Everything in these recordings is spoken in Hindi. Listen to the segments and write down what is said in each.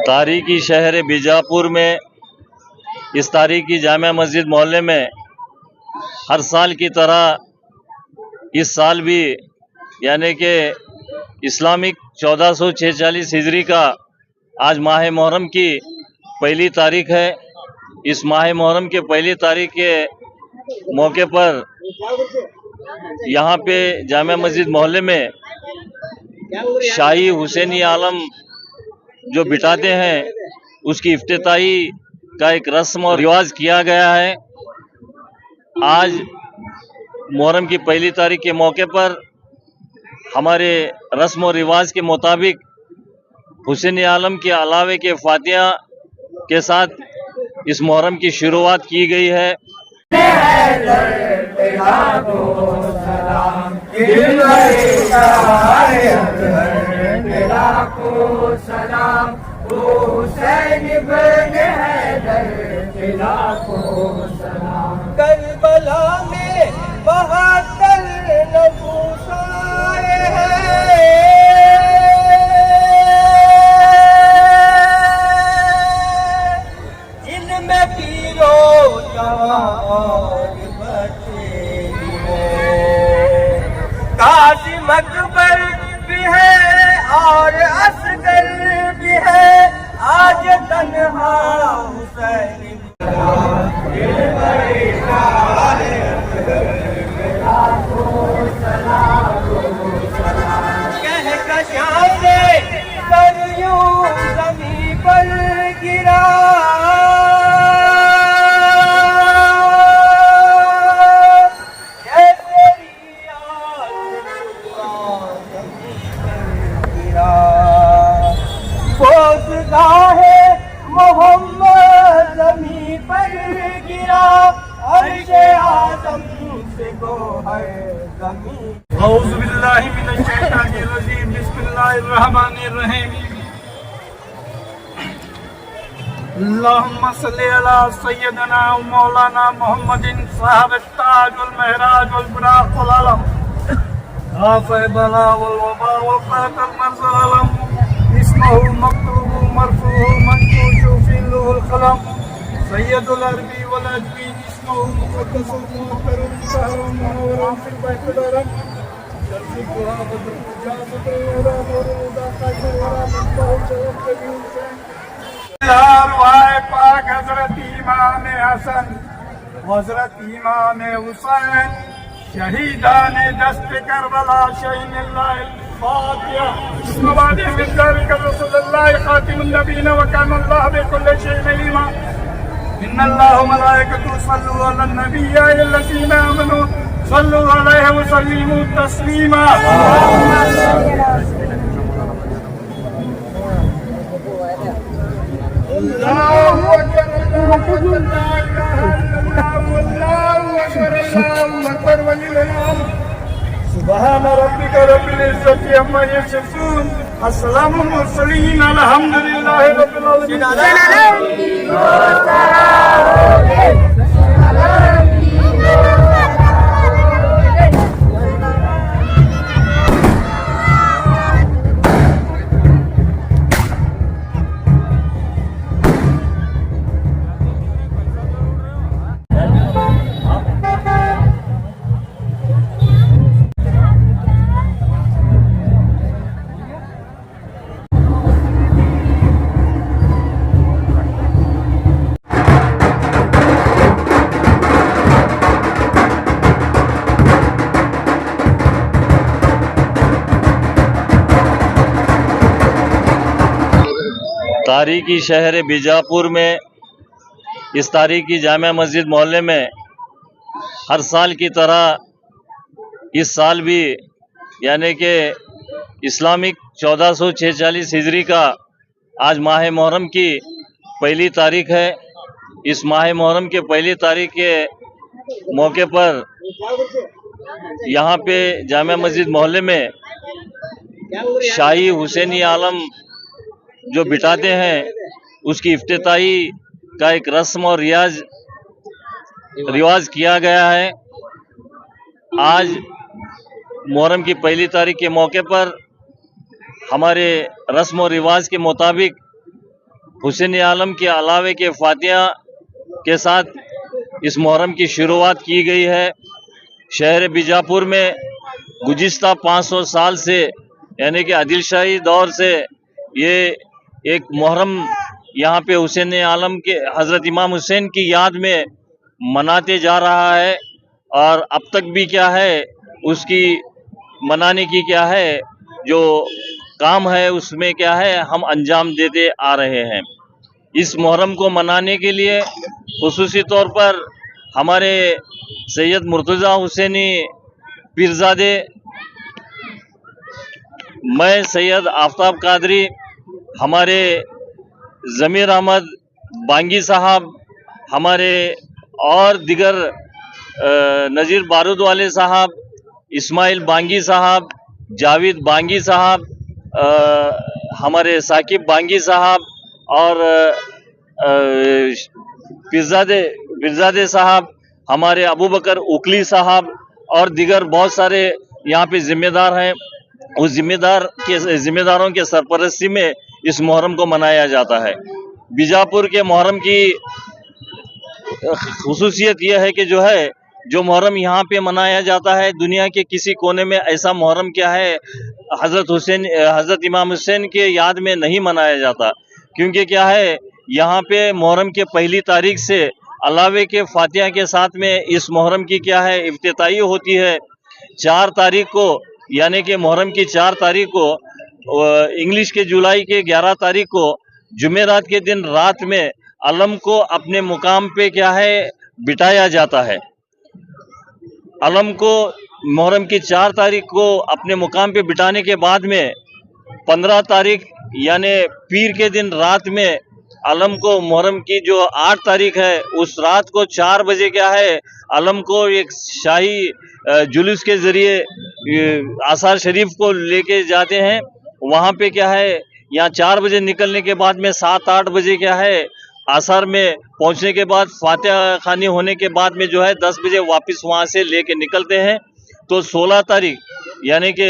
तारीखी शहर बीजापुर में इस तारीखी जामिया मस्जिद मोहल्ले में हर साल की तरह इस साल भी यानी कि इस्लामिक 1446 हिजरी का आज माह मुहर्रम की पहली तारीख है। इस माह मुहर्रम के पहली तारीख के मौके पर यहाँ पे जामिया मस्जिद मोहल्ले में शाही हुसैनी आलम जो बिठाते हैं उसकी इफ्तिताही का एक रस्म और रिवाज किया गया है। आज मुहर्रम की पहली तारीख के मौके पर हमारे रस्म और रिवाज के मुताबिक हुसैनी आलम के अलावे के फातिहा के साथ इस मुहर्रम की शुरुआत की गई है। करबला में 72 नफूस आए हैं, इनमें पीरो जवान बचे हैं, कासिम अकबर भी है और असगर भी है, आज तन्हा हुसैन कह कशाने सरयूं ज़मीं पर गिरा, ये तेरी आज़ ज़मीं पर गिरा, बोज़गाहे मोहम्मद ज़मीं पर गिरा, अर्शे आज़म से गोहर ज़मीं। औज़ु बिल्लाहि मिनश शैतानिर रजीम, बिस्मिल्लाहिर रहमानिर रहीम। अल्लाहुम्मा सल्लि अला सय्यदना व मौलाना मुहम्मदिन साहिब ताज वल महराज वल बुराक वल आलम, राफ़े बला वल वबा वल क़ातल मरज़ल अलम, इस्मुहु मक्तूबु मरफ़ूहु मंशूशु फ़ी लौहुल क़लम, सय्यदुल अरबी वल अजमी, इस्मुहु मुक़द्दसुल मुअत्तरुल सहरुल मुनव्वरुल फ़िल बैतिल हरम, शर्फ़ुल दुआ बदरुल जासदुल हुदा नूरुल हुदा क़ाइदुल वरा मुस्तफ़ा शरफ़ नबी हुसैन। रुहाए पाक हज़रत इमाम हसन हज़रत इमाम हुसैन शहीदान दस्त करबला शहीनिल्लाह फातिहा। मवादी मिन ज़ालिका रसूलुल्लाह खातिमुन नबीय्यीन व काना अल्लाहु बिकुल्लि शैइन अलीमा। इन्नल्लाहा व मलाइकतहु युसल्लू अलन नबी या अय्युहल्लज़ीना आमनू सल्लू अलैहि व सल्लिमू तस्लीमा। अल्लाहु अकबर, अल्लाहु अकबर वलिल्लाहिल हम्द। सुब्हान रब्बिका रब्बिल इज्जति अम्मा यसिफून, अस्सलामुल मुरसलीन, अल्हम्दुलिल्लाहि रब्बिल आलमीन। तारीखी शहर बीजापुर में इस तारीखी जामिया मस्जिद मोहल्ले में हर साल की तरह इस साल भी यानी कि इस्लामिक 1446 हिजरी का आज माह मुहर्रम की पहली तारीख है। इस माह मुहर्रम के पहली तारीख के मौके पर यहाँ पे जामिया मस्जिद मोहल्ले में शाही हुसैनी आलम जो बिठाते हैं उसकी इफ्तिताही का एक रस्म और रिवाज किया गया है। आज मुहर्रम की पहली तारीख के मौके पर हमारे रस्म और रिवाज के मुताबिक हुसैन आलम के अलावे के फातिहा के साथ इस मुहर्रम की शुरुआत की गई है। शहर बीजापुर में गुज़िश्ता 500 साल से यानी कि आदिल शाही दौर से ये एक मुहर्रम यहाँ पे हुसैन आलम के हज़रत इमाम हुसैन की याद में मनाते जा रहा है और अब तक भी क्या है उसकी मनाने की क्या है जो काम है उसमें क्या है हम अंजाम देते आ रहे हैं। इस मुहर्रम को मनाने के लिए खुसूसी तौर पर हमारे सैयद मुर्तज़ा हुसैनी पीरज़ादे, मैं सैयद आफ्ताब कादरी, हमारे ज़मीर अहमद बांगी साहब, हमारे और दिगर नज़ीर बारूद वाले साहब, इस्माइल बांगी साहब, जावेद बांगी साहब, हमारे साकिब बांगी साहब और पीरज़ादे साहब, हमारे अबू बकर उकली साहब और दिगर बहुत सारे यहाँ पे जिम्मेदार हैं। उस जिम्मेदारों के सरपरस्ती में इस मुहर्रम को मनाया जाता है। बीजापुर के मुहर्रम की खुसूसियत यह है कि जो मुहर्रम यहाँ पे मनाया जाता है दुनिया के किसी कोने में ऐसा मुहर्रम क्या है हज़रत इमाम हुसैन के याद में नहीं मनाया जाता, क्योंकि क्या है यहाँ पे मुहर्रम के पहली तारीख से अलावे के फातिहा के साथ में इस मुहर्रम की क्या है इफ्तिताही होती है। 4 तारीख को यानी कि मुहर्रम की 4 तारीख को इंग्लिश के जुलाई के 11 तारीख को जुमेरात के दिन रात में अलम को अपने मुकाम पे क्या है बिठाया जाता है। अलम को मुहर्रम की 4 तारीख को अपने मुकाम पे बिठाने के बाद में 15 तारीख यानी पीर के दिन रात में अलम को मुहर्रम की जो 8 तारीख है उस रात को 4 बजे क्या है अलम को एक शाही जुलूस के ज़रिए आसार शरीफ को लेके जाते हैं। वहाँ पे क्या है यहाँ 4 बजे निकलने के बाद में 7-8 बजे क्या है आसार में पहुँचने के बाद फातिहा खानी होने के बाद में जो है 10 बजे वापस वहाँ से लेके निकलते हैं। तो 16 तारीख यानी कि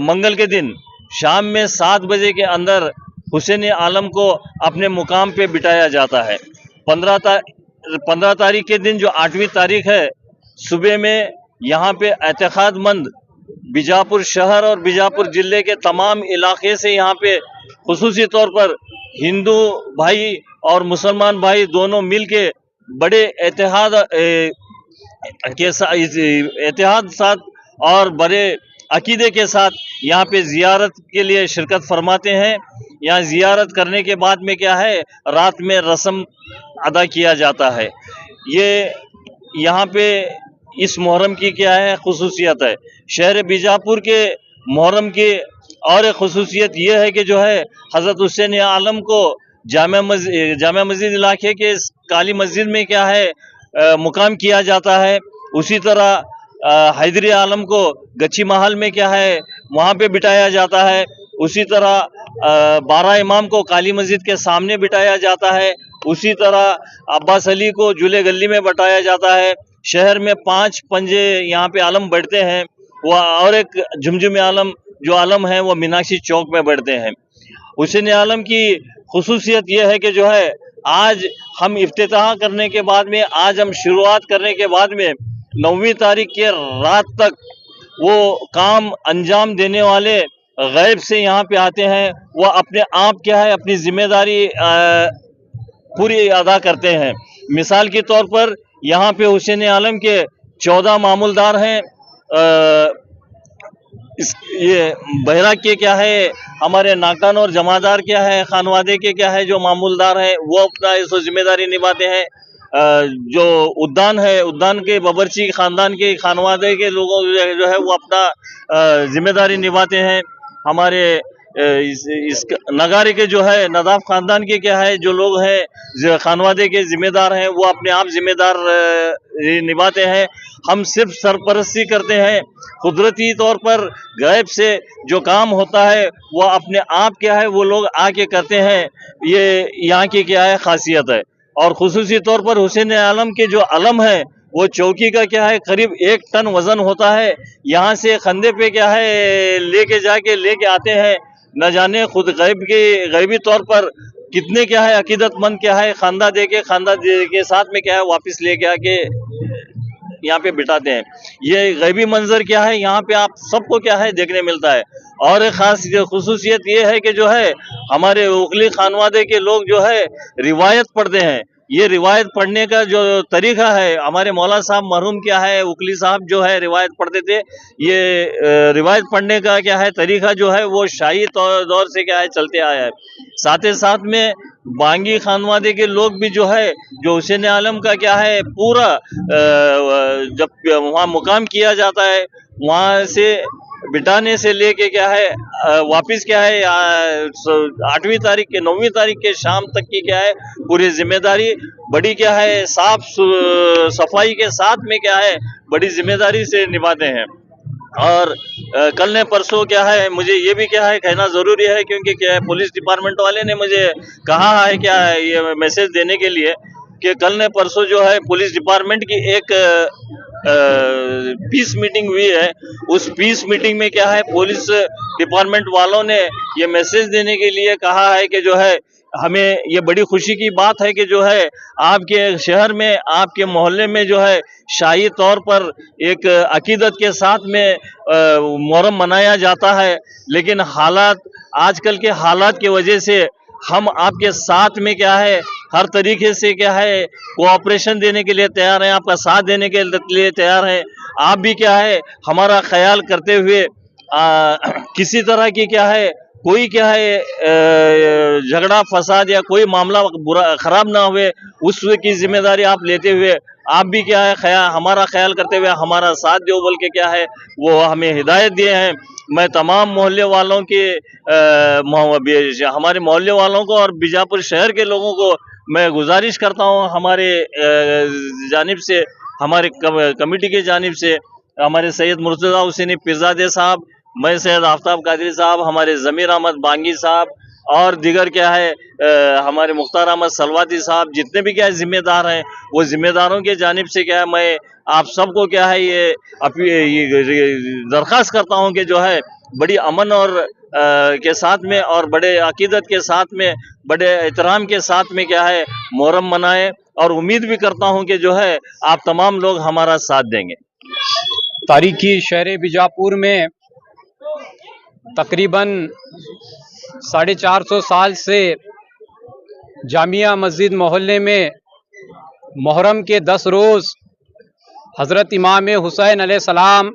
मंगल के दिन शाम में 7 बजे के अंदर हुसैन आलम को अपने मुकाम पे बिठाया जाता है। 15 तारीख के दिन जो 8वीं तारीख है सुबह में यहाँ पे एतकादमंद बीजापुर शहर और बीजापुर ज़िले के तमाम इलाके से यहाँ पे खुसूसी तौर पर हिंदू भाई और मुसलमान भाई दोनों मिल के बड़े एतिहाद साथ और बड़े अकीदे के साथ यहाँ पे ज़ियारत के लिए शिरकत फरमाते हैं। यहाँ ज़ियारत करने के बाद में क्या है रात में रस्म अदा किया जाता है। ये यहाँ पे इस मुहर्रम की क्या है खुसूसियत है। शहर बीजापुर के मुहर्रम की और एक खुसूसियत ये है कि हज़रत हुसैन आलम को जामा मस्जिद इलाके के काली मस्जिद में क्या है मुकाम किया जाता है। उसी तरह हैदरी आलम को गच्ची महल में क्या है वहाँ पे बिठाया जाता है। उसी तरह 12 इमाम को काली मस्जिद के सामने बिठाया जाता है। उसी तरह अब्बास अली को जुले गली में बैठाया जाता है। शहर में 5 पंजे यहाँ पे आलम बैठते हैं वह और एक झुमझुम आलम जो आलम है वो मीनाक्षी चौक में बैठते हैं। हुसैन आलम की खुसूसियत यह है कि आज हम इफ्तिताह करने के बाद में आज हम शुरुआत करने के बाद में 9वीं तारीख के रात तक वो काम अंजाम देने वाले गैब से यहाँ पे आते हैं। वह अपने आप क्या है अपनी जिम्मेदारी पूरी अदा करते हैं। मिसाल के तौर पर यहाँ पे हुसैन आलम के 14 मामूलदार हैं। ये बहराक के क्या है हमारे नाकान और जमादार क्या है खानवादे के क्या है जो मामूलदार हैं वो अपना इसको जिम्मेदारी निभाते हैं। जो उद्यान है उद्यान के बबरची खानदान के खानवादे के लोगों जो है वो अपना जिम्मेदारी निभाते हैं। हमारे इस नगारे के जो है नदाफ खानदान के क्या है जो लोग हैं खानवादे के जिम्मेदार हैं वो अपने आप जिम्मेदार निभाते हैं। हम सिर्फ सरपरस्ती करते हैं। कुदरती तौर पर गैब से जो काम होता है वो अपने आप क्या है वो लोग आके करते हैं। ये यहाँ की क्या है खासियत है। और खुसूसी तौर पर हुसैन आलम के जो अलम है वो चौकी का क्या है करीब 1 टन वजन होता है। यहाँ से खंदे पे क्या है लेके आते हैं। न जाने खुद गैबी तौर पर कितने क्या है अकीदतमंद क्या है खांदा दे के साथ में क्या है वापस लेके आके यहाँ पे बिठाते हैं। ये गैबी मंजर क्या है यहाँ पे आप सबको क्या है देखने मिलता है। और एक खास खुसूसियत ये है कि जो है हमारे उखली खानवादे के लोग जो है रिवायत पढ़ते हैं। ये रिवायत पढ़ने का जो तरीका है, हमारे मौला साहब मरहूम क्या है उखली साहब जो है रिवायत पढ़ते थे। ये रिवायत पढ़ने का क्या है तरीका जो है वो शाही दौर से क्या है चलते आया है। साथ ही साथ में बांगी खानवादे के लोग भी जो है जो हुसैन आलम का क्या है पूरा जब वहाँ मुकाम किया जाता है वहाँ से बिठाने से लेके क्या है वापिस क्या है 8वीं तारीख के 9वीं तारीख के शाम तक की क्या है पूरी जिम्मेदारी बड़ी क्या है साफ सफाई के साथ में क्या है बड़ी जिम्मेदारी से निभाते हैं। और कल ने परसों क्या है मुझे ये भी क्या है कहना जरूरी है क्योंकि क्या है पुलिस डिपार्टमेंट वाले ने मुझे कहा है क्या है ये मैसेज देने के लिए कि कल ने परसों जो है पुलिस डिपार्टमेंट की एक पीस मीटिंग हुई है। उस पीस मीटिंग में क्या है पुलिस डिपार्टमेंट वालों ने ये मैसेज देने के लिए कहा है कि जो है हमें ये बड़ी खुशी की बात है कि जो है आपके शहर में आपके मोहल्ले में जो है शाही तौर पर एक अकीदत के साथ में मुहर्रम मनाया जाता है। लेकिन हालात आजकल के हालात की वजह से हम आपके साथ में क्या है हर तरीके से क्या है कोऑपरेशन देने के लिए तैयार हैं, आपका साथ देने के लिए तैयार हैं। आप भी क्या है हमारा ख्याल करते हुए किसी तरह की क्या है कोई क्या है झगड़ा फसाद या कोई मामला बुरा खराब ना हुए उस की जिम्मेदारी आप लेते हुए आप भी क्या है हमारा ख्याल करते हुए हमारा साथ दो बोल के क्या है वो हमें हिदायत दिए हैं। मैं तमाम मोहल्ले वालों के हमारे मोहल्ले वालों को और बीजापुर शहर के लोगों को मैं गुजारिश करता हूँ हमारे जानिब से हमारे कमेटी की जानिब से हमारे सैयद मुर्तज़ा हुसैनी पीरज़ादे साहब, मैं सैयद आफ्ताब कादरी साहब, हमारे ज़मीर अहमद बांगी साहब और दीगर क्या है हमारे मुख्तार अहमद सलवाती साहब जितने भी क्या है जिम्मेदार हैं वो जिम्मेदारों के जानिब से क्या है मैं आप सबको क्या है ये दरख्वास्त करता हूँ कि जो है बड़ी अमन और के साथ में और बड़े अकीदत के साथ में बड़े एहतराम के साथ में क्या है मुहर्रम मनाएं और उम्मीद भी करता हूं कि जो है आप तमाम लोग हमारा साथ देंगे। तारीखी शहर बीजापुर में तकरीबन 450 साल से जामिया मस्जिद मोहल्ले में मुहर्रम के 10 रोज़ हज़रत इमाम हुसैन अलैहिस्सलाम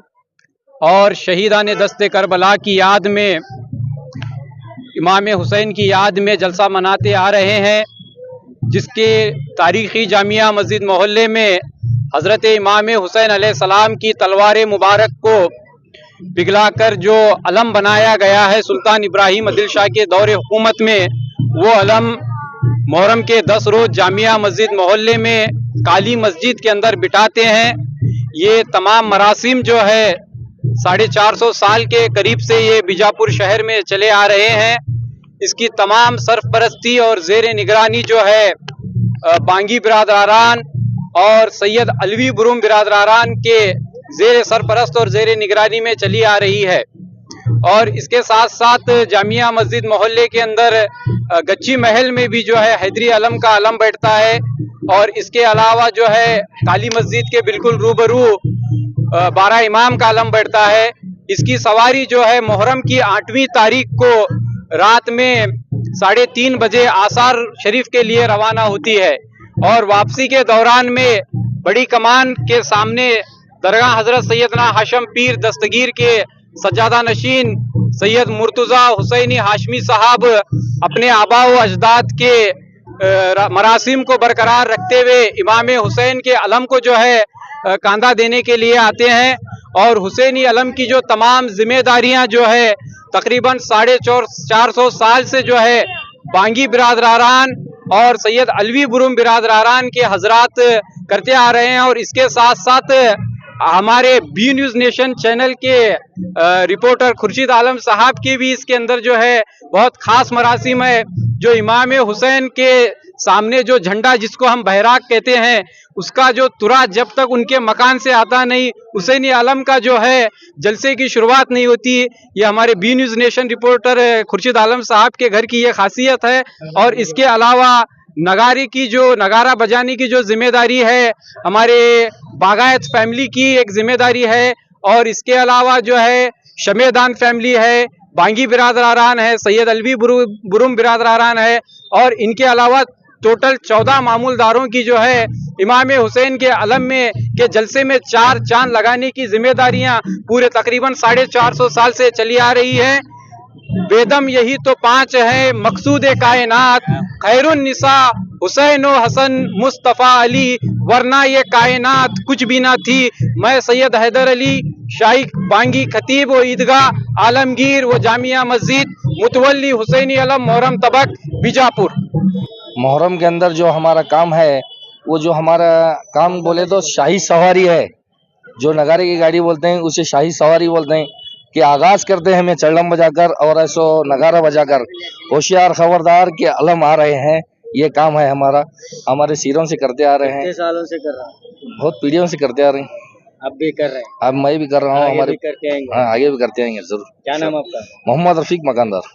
और शहीदान दस्ते करबला की याद में इमाम हुसैन की याद में जलसा मनाते आ रहे हैं, जिसके तारीख़ी जामिया मस्जिद मोहल्ले में हज़रत इमाम हुसैन अलैहिस्सलाम की तलवार मुबारक को पिघलाकर जो अलम बनाया गया है सुल्तान इब्राहिम आदिल शाह के दौर हुकूमत में, वो अलम मुहर्रम के 10 रोज़ जामिया मस्जिद मोहल्ले में काली मस्जिद के अंदर बिठाते हैं। ये तमाम मरासिम जो है 450 साल के करीब से ये बीजापुर शहर में चले आ रहे हैं। इसकी तमाम सरपरस्ती और ज़ेर निगरानी जो है बांगी बिरादरान और सैयद अलवी बुरुम बिरादरान के ज़ेर सरपरस्त और ज़ेर निगरानी में चली आ रही है। और इसके साथ साथ जामिया मस्जिद मोहल्ले के अंदर गच्ची महल में भी जो है हैदरी अलम का अलम बैठता है। और इसके अलावा जो है काली मस्जिद के बिल्कुल रूबरू 12 इमाम का अलम बैठता है। इसकी सवारी जो है मुहर्रम की 8वीं तारीख को रात में 3:30 बजे आसार शरीफ के लिए रवाना होती है और वापसी के दौरान में बड़ी कमान के सामने दरगाह हजरत सैयदना हाशम पीर दस्तगीर के सज्जादा नशीन सैयद मुर्तज़ा हुसैनी हाशमी साहब अपने आबा व अजदाद के मरासिम को बरकरार रखते हुए इमाम हुसैन के अलम को जो है कांधा देने के लिए आते हैं। और हुसैनी अलम की जो तमाम जिम्मेदारियां जो है तकरीबन 450 साल से जो है बांगी बिरादरान और सैयद अलवी बुरुम बिरादरान के हजरात करते आ रहे हैं। और इसके साथ साथ हमारे बी न्यूज़ नेशन चैनल के रिपोर्टर खुर्शीद आलम साहब की भी इसके अंदर जो है बहुत खास मरासिम है जो इमाम हुसैन के सामने जो झंडा जिसको हम बहराक कहते हैं उसका जो तुरा जब तक उनके मकान से आता नहीं, हुसैनी आलम का जो है जलसे की शुरुआत नहीं होती। ये हमारे B news nation reporter Khurshid Alam साहब के घर की ये खासियत है। और इसके अलावा नगारा बजाने की जो जिम्मेदारी है हमारे बागायत फैमिली की एक जिम्मेदारी है। और इसके अलावा जो है शमेदान फैमिली है, बांगी बिरादरान है, सैयद अलवी बुरुम बिरादरान है। और इनके अलावा टोटल 14 मामूलदारों की जो है इमाम हुसैन के अलम में के जलसे में 4 चांद लगाने की जिम्मेदारियां पूरे तकरीबन 450 साल से चली आ रही है। बेदम यही तो 5 है मकसूद कायनात, खैरुन निसा हुसैन हसन मुस्तफ़ा अली, वरना ये कायनात कुछ भी ना थी। मैं सैयद हैदर अली शाही बांगी खतीब व ईदगाह आलमगीर व जामिया मस्जिद मुतवल्ली हुसैनी अलम मोहरम तबक बीजापुर। मोहर्रम के अंदर जो हमारा काम है वो जो हमारा काम बोले तो शाही सवारी है। जो नगारे की गाड़ी बोलते हैं उसे शाही सवारी बोलते हैं कि आगाज करते हैं हमें चढ़म बजाकर और ऐसो नगारा बजाकर होशियार खबरदार के अलम आ रहे हैं। ये काम है हमारा, हमारे सिरों से करते आ रहे हैं। कितने सालों से कर रहा है? बहुत पीढ़ियों से करते आ रहे हैं। अब भी कर रहे हैं? अब मैं भी कर रहा हूँ, आगे हमारे भी करते आएंगे? हाँ आगे भी करते आएंगे जरूर। क्या नाम आपका? मोहम्मद रफीक मकानदार।